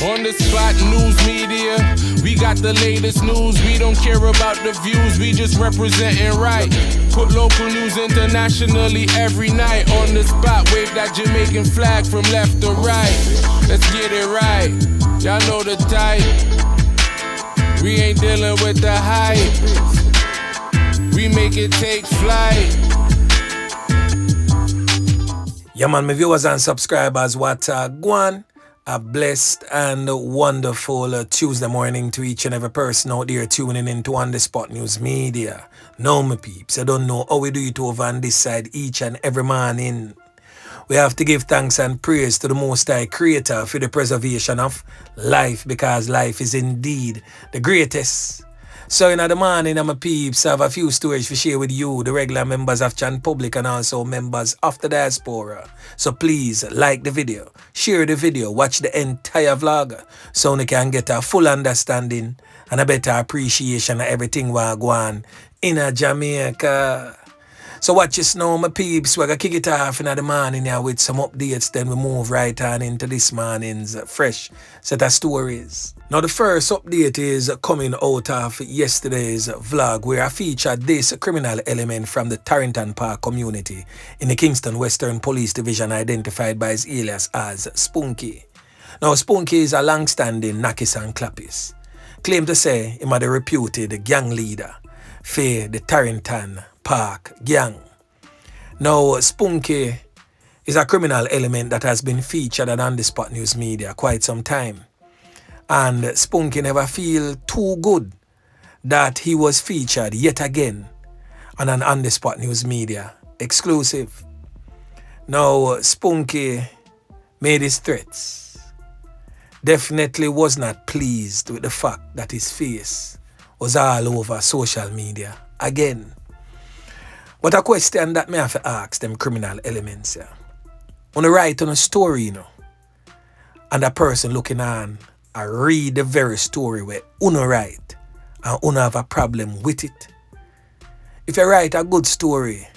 On the spot news media, we got the latest news. We don't care about the views, we just representing right. Put local news internationally every night. On the spot, wave that Jamaican flag from left to right. Let's get it right, y'all know the type. We ain't dealing with the hype, we make it take flight. Yeah man, my viewers and subscribers, what Gwan. A blessed and wonderful Tuesday morning to each and every person out there tuning into On The Spot News Media. Now my peeps, I don't know how we do it over on this side each and every morning. We have to give thanks and praise to the Most High Creator for the preservation of life, because life is indeed the greatest. So in the morning, my peeps, I have a few stories to share with you, the regular members of Chan Public and also members of the diaspora. So please like the video, share the video, watch the entire vlog so you can get a full understanding and a better appreciation of everything we're going in Jamaica. So watch this now, my peeps. We're going to kick it off in the morning here with some updates. Then we move right on into this morning's fresh set of stories. Now the first update is coming out of yesterday's vlog, where I featured this criminal element from the Tarrington Park community in the Kingston Western Police Division, identified by his alias as Spunky. Now Spunky is a long-standing Knockist and ClapWeh. Claim to say him are the reputed gang leader for the Tarrington Park gang. Now Spunky is a criminal element that has been featured on the Spot News Media quite some time. And Spunky never feel too good that he was featured yet again on an On The Spot News Media exclusive. Now Spunky made his threats. Definitely was not pleased with the fact that his face was all over social media again. But a question that me have to ask them criminal elements here. On the write on a story, and a person looking on, I read the very story where uno write and uno have a problem with it. If you write a good story,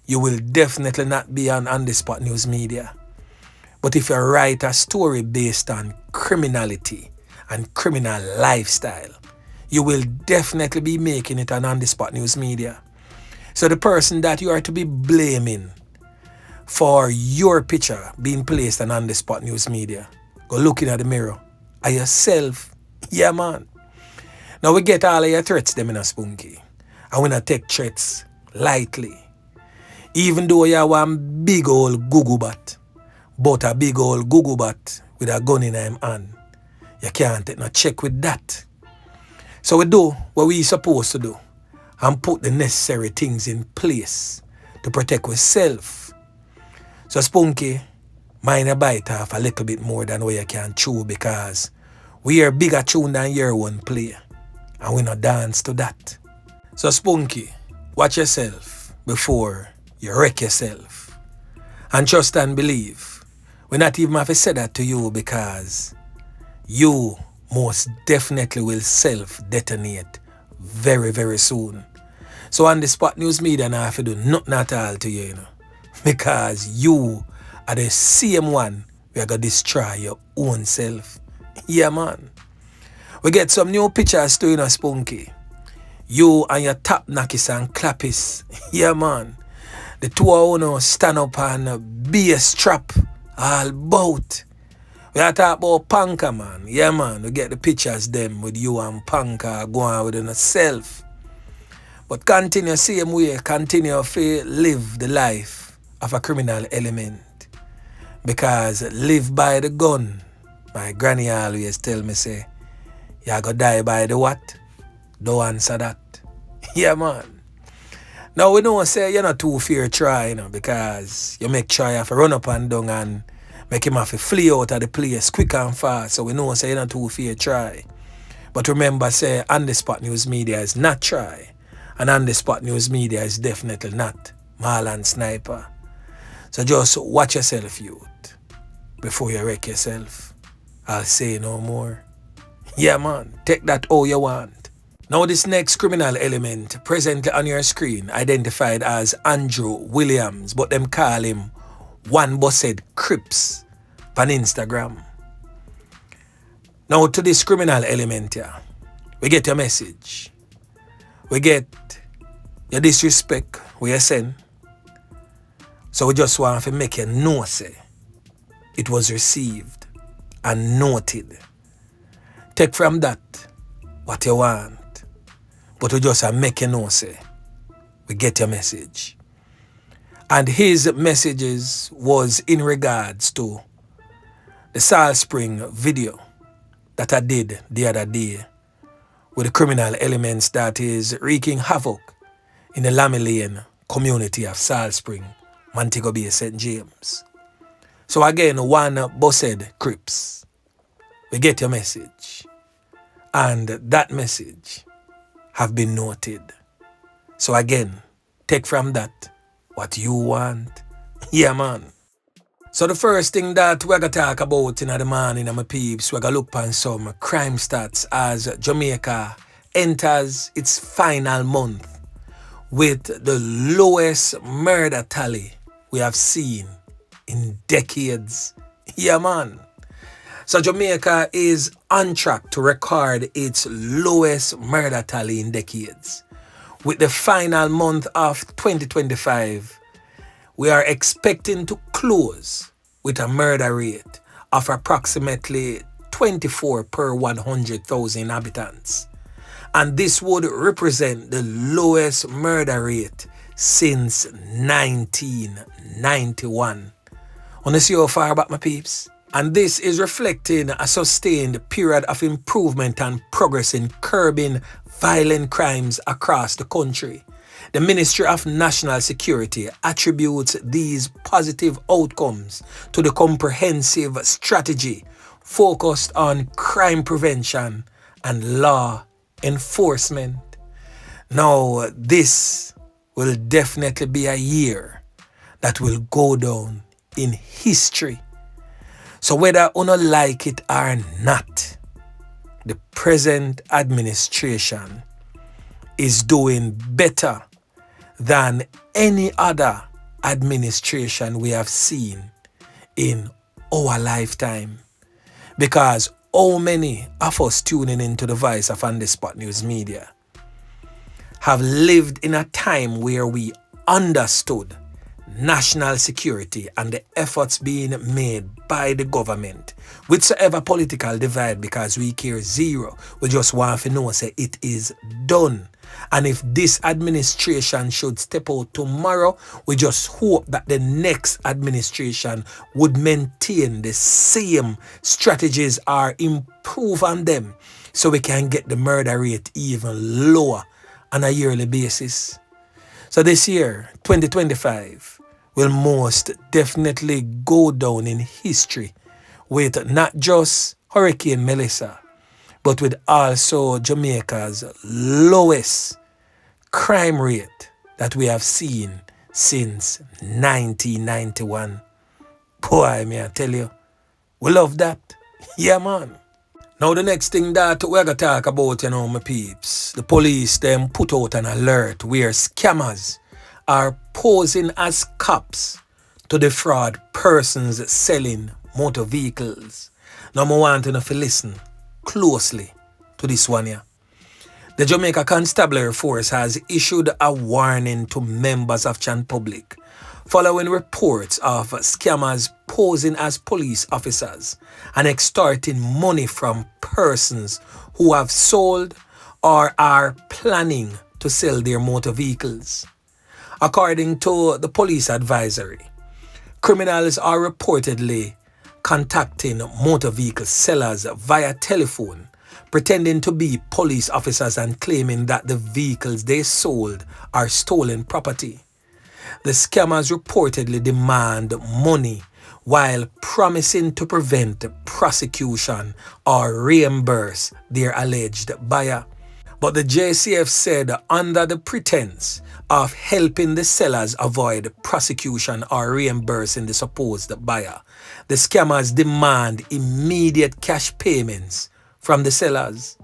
you will definitely not be on the Spot News Media. But if you write a story based on criminality and criminal lifestyle, you will definitely be making it on the Spot News Media. So the person that you are to be blaming for your picture being placed on the Spot News Media, go looking at the mirror. Are yourself. Yeah, man. Now we get all of your threats them in a Spunky. And we not take threats lightly. Even though you have one big old Google bat, but a big old Google bat with a gun in him hand, you can't take no check with that. So we do what we supposed to do and put the necessary things in place to protect ourselves. So Spunky, mind a bite off a little bit more than what you can chew, because we are bigger tune than your one player and we not dance to that. So Spunky, watch yourself before you wreck yourself. And trust and believe, we not even have to say that to you, because you most definitely will self-detonate very, very soon. So on the Spot News Media now have to do nothing at all to you, because you are the same one we are going to destroy your own self. Yeah, man. We get some new pictures to Spunky. You and your top Knockist and ClapWeh. Yeah, man. The two of you stand up and be a strap all bout. We are talking about Panka, man. Yeah, man. We get the pictures them with you and Panka going with yourself. But continue same way. Continue to live the life of a criminal element. Because live by the gun. My granny always tell me, say, you go die by the what? Don't answer that. Yeah, man. Now we don't say you're not too fear try, because you make try have to run up and down and make him have to flee out of the place quick and fast. So we know say you're not too fear try. But remember, say, On The Spot News Media is not try. And On The Spot News Media is definitely not Marlon Sniper. So just watch yourself, youth, before you wreck yourself. I'll say no more. Yeah, man, take that all you want. Now this next criminal element presently on your screen, identified as Andrew Williams, but them call him 1BussHeadCripz on Instagram. Now to this criminal element here, we get your message. We get your disrespect we you send. So we just want to make you know say it was received and noted. Take from that what you want. But we just make you know say we get your message. And his messages was in regards to the Salt Spring video that I did the other day with the criminal elements that is wreaking havoc in the Lammy Lane community of Salt Spring, Montego Bay, St. James. So again, 1BussHeadCripz, we get your message. And that message have been noted. So again, take from that what you want. Yeah, man. So the first thing that we're going to talk about in the morning, my peeps, we're going to look on some crime stats as Jamaica enters its final month with the lowest murder tally we have seen in decades. Yeah, man. So Jamaica is on track to record its lowest murder tally in decades. With the final month of 2025, we are expecting to close with a murder rate of approximately 24 per 100,000 inhabitants. And this would represent the lowest murder rate since 1991. Wanna see how far back, my peeps? And this is reflecting a sustained period of improvement and progress in curbing violent crimes across the country. The Ministry of National Security attributes these positive outcomes to the comprehensive strategy focused on crime prevention and law enforcement. Now, this will definitely be a year that will go down in history. So whether you don't like it or not, the present administration is doing better than any other administration we have seen in our lifetime. Because how many of us tuning into the voice of On The Spot News Media have lived in a time where we understood national security and the efforts being made by the government, whatsoever political divide, because we care zero. We just want to know say it is done. And if this administration should step out tomorrow, we just hope that the next administration would maintain the same strategies or improve on them so we can get the murder rate even lower on a yearly basis. So this year, 2025, will most definitely go down in history with not just Hurricane Melissa, but with also Jamaica's lowest crime rate that we have seen since 1991. Boy, may I tell you, we love that. Yeah, man. Now the next thing that we're going to talk about, my peeps, the police, them put out an alert where scammers are posing as cops to defraud persons selling motor vehicles. Now I want you to listen closely to this one here. The Jamaica Constabulary Force has issued a warning to members of Chan Public following reports of scammers posing as police officers and extorting money from persons who have sold or are planning to sell their motor vehicles. According to the police advisory, criminals are reportedly contacting motor vehicle sellers via telephone, pretending to be police officers and claiming that the vehicles they sold are stolen property. The scammers reportedly demand money while promising to prevent prosecution or reimburse their alleged buyer. But the JCF said under the pretense of helping the sellers avoid prosecution or reimbursing the supposed buyer, the scammers demand immediate cash payments from the sellers.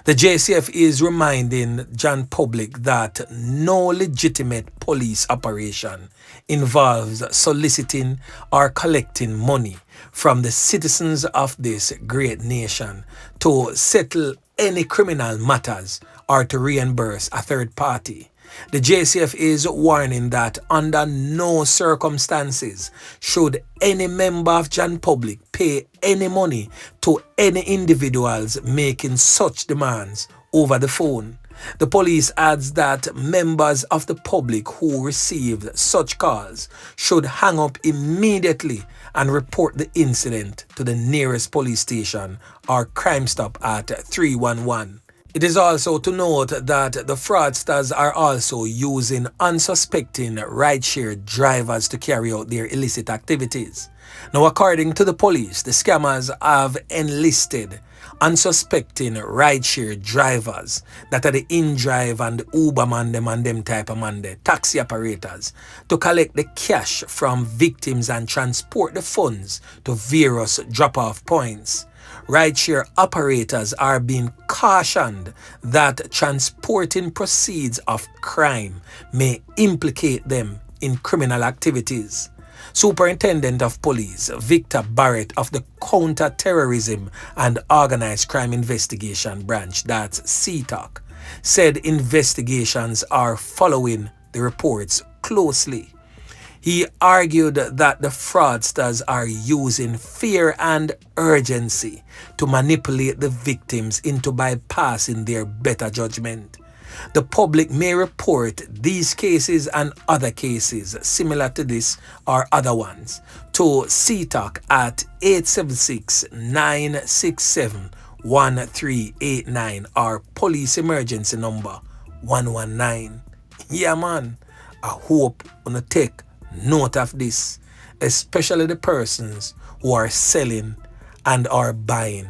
The JCF is reminding Jan Public that no legitimate police operation involves soliciting or collecting money from the citizens of this great nation to settle any criminal matters or to reimburse a third party. The JCF is warning that under no circumstances should any member of Jan public pay any money to any individuals making such demands over the phone. The police adds that members of the public who received such calls should hang up immediately and report the incident to the nearest police station or Crime Stop at 311. It is also to note that the fraudsters are also using unsuspecting rideshare drivers to carry out their illicit activities. Now, according to the police, the scammers have enlisted unsuspecting rideshare drivers that are the InDrive and the Uber man them and them type of man, the taxi operators, to collect the cash from victims and transport the funds to various drop-off points. Rideshare operators are being cautioned that transporting proceeds of crime may implicate them in criminal activities. Superintendent of Police Victor Barrett of the Counter-Terrorism and Organized Crime Investigation Branch, that's CTOC, said investigations are following the reports closely. He argued that the fraudsters are using fear and urgency to manipulate the victims into bypassing their better judgment. The public may report these cases and other cases similar to this or other ones to CTOC at 876-967-1389 or police emergency number 119. Yeah man, I hope you take note of this, especially the persons who are selling and are buying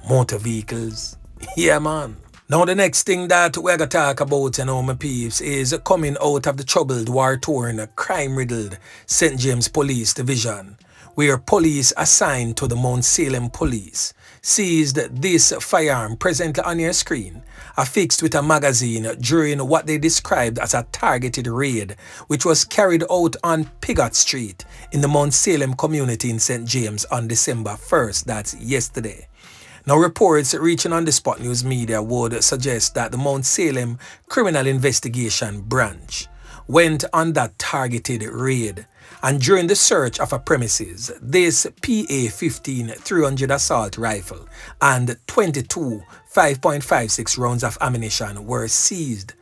motor vehicles. Yeah man. Now the next thing that we're going to talk about, my peeps, is coming out of the troubled, war-torn, crime-riddled St. James Police Division, where police assigned to the Mount Salem Police seized this firearm presently on your screen, affixed with a magazine during what they described as a targeted raid, which was carried out on Pigot Street in the Mount Salem community in St. James on December 1st, that's yesterday. Now, reports reaching on the Spot News Media would suggest that the Mount Salem Criminal Investigation Branch went on that targeted raid, and during the search of a premises, this PA-15 300 assault rifle and 22 5.56 rounds of ammunition were seized.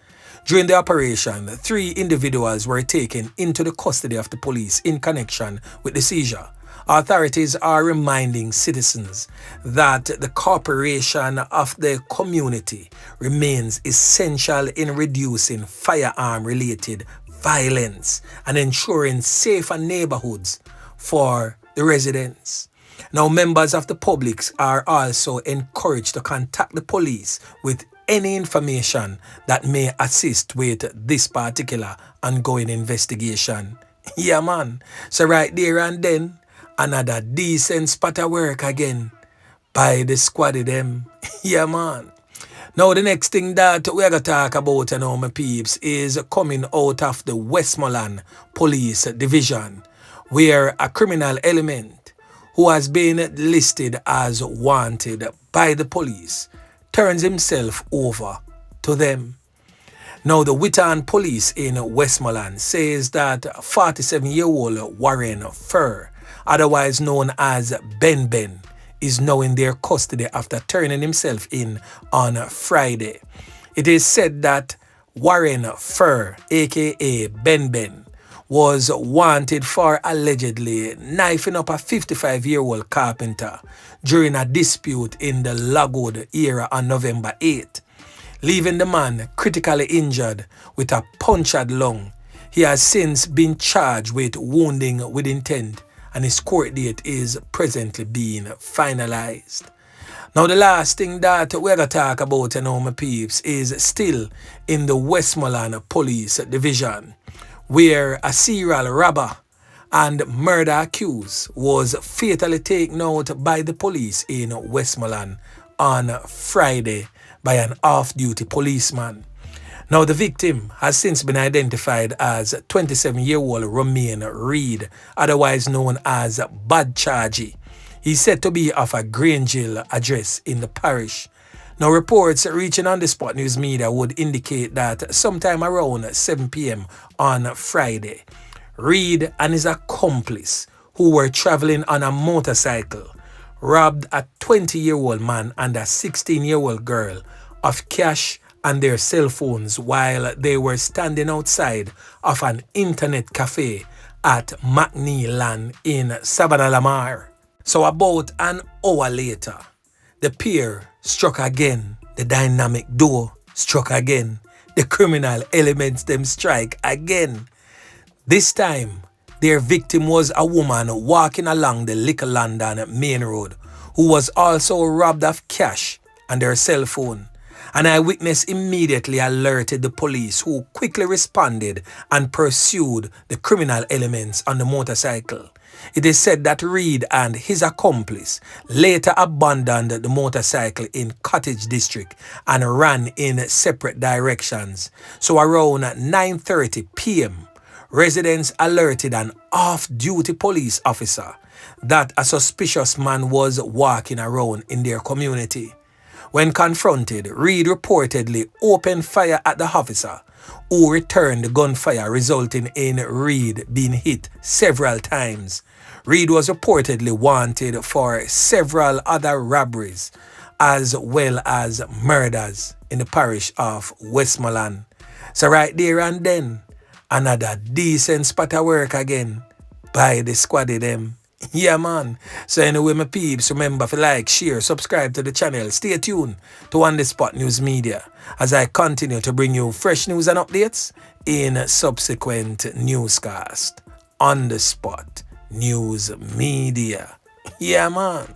During the operation, 3 individuals were taken into the custody of the police in connection with the seizure. Authorities are reminding citizens that the cooperation of the community remains essential in reducing firearm-related violence and ensuring safer neighborhoods for the residents. Now, members of the public are also encouraged to contact the police with any information that may assist with this particular ongoing investigation. Yeah, man. So right there and then, another decent spot of work again by the squad of them. Yeah, man. Now, the next thing that we're going to talk about, my peeps, is coming out of the Westmoreland Police Division, where a criminal element who has been listed as wanted by the police turns himself over to them. Now, the Whitton Police in Westmoreland says that 47-year-old Warren Furr, otherwise known as Ben, is now in their custody after turning himself in on Friday. It is said that Warren Furr, aka Ben, was wanted for allegedly knifing up a 55-year-old carpenter during a dispute in the Lagwood area on November 8th, leaving the man critically injured with a punctured lung. He has since been charged with wounding with intent, and his court date is presently being finalized. Now, the last thing that we're going to talk about, my peeps, is still in the Westmoreland Police Division, where a serial robber and murder accused was fatally taken out by the police in Westmoreland on Friday by an off-duty policeman. Now, the victim has since been identified as 27-year-old Romaine Reed, otherwise known as Bad Chargie. He's said to be of a Grangeville address in the parish. Now, reports reaching on the Spot News Media would indicate that sometime around 7 p.m. on Friday, Reed and his accomplice, who were traveling on a motorcycle, robbed a 20-year-old man and a 16-year-old girl of cash and their cell phones while they were standing outside of an internet cafe at McNeilan in Savannah Lamar. So about an hour later, the pair struck again. The dynamic duo struck again. The criminal elements them strike again. This time, their victim was a woman walking along the Little London main road who was also robbed of cash and her cell phone. An eyewitness immediately alerted the police, who quickly responded and pursued the criminal elements on the motorcycle. It is said that Reed and his accomplice later abandoned the motorcycle in Cottage District and ran in separate directions. So around 9:30 p.m., residents alerted an off-duty police officer that a suspicious man was walking around in their community. When confronted, Reed reportedly opened fire at the officer, who returned the gunfire, resulting in Reed being hit several times. Reed was reportedly wanted for several other robberies as well as murders in the parish of Westmoreland. So right there and then, another decent spot of work again by the squaddy them. Yeah, man. So anyway, my peeps, remember to like, share, subscribe to the channel. Stay tuned to On The Spot News Media as I continue to bring you fresh news and updates in subsequent newscast. On The Spot News Media. Yeah, man.